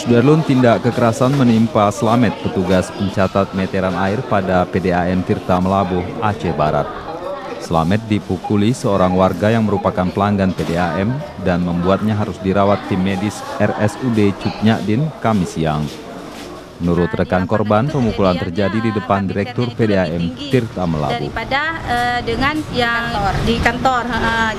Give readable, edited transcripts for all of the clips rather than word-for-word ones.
Sudarlun, tindak kekerasan menimpa Slamet, petugas pencatat meteran air pada PDAM Tirta Melabuh, Aceh Barat. Slamet dipukuli seorang warga yang merupakan pelanggan PDAM dan membuatnya harus dirawat tim medis RSUD Cut Nyak Kamis siang. Menurut rekan korban, pemukulan terjadi di depan Direktur PDAM Tirta Melabuh. Daripada dengan yang di kantor.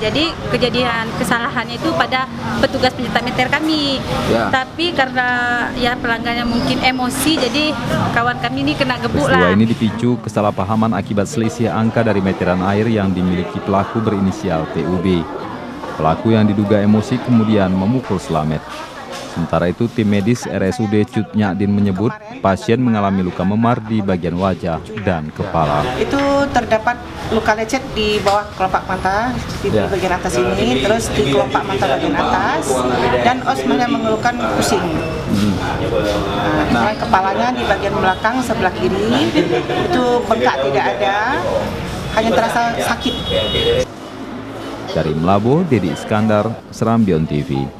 Jadi kejadian kesalahannya itu pada petugas pencetak meter kami. Ya. Tapi karena ya pelanggannya mungkin emosi, jadi kawan kami ini kena gebuk lah. Peristiwa ini dipicu kesalahpahaman akibat selisih angka dari meteran air yang dimiliki pelaku berinisial TUB. Pelaku yang diduga emosi kemudian memukul Slamet. Sementara itu, tim medis RSUD Cut Nyak menyebut pasien mengalami luka memar di bagian wajah dan kepala. Itu terdapat luka lecet di bawah kelopak mata, di bagian atas ini, terus di kelopak mata bagian atas, dan osmanya mengeluhkan pusing. Nah, kepalanya di bagian belakang sebelah kiri, itu bengkak tidak ada, hanya terasa sakit. Dari Melabuh, Dedi Iskandar, Serambion TV.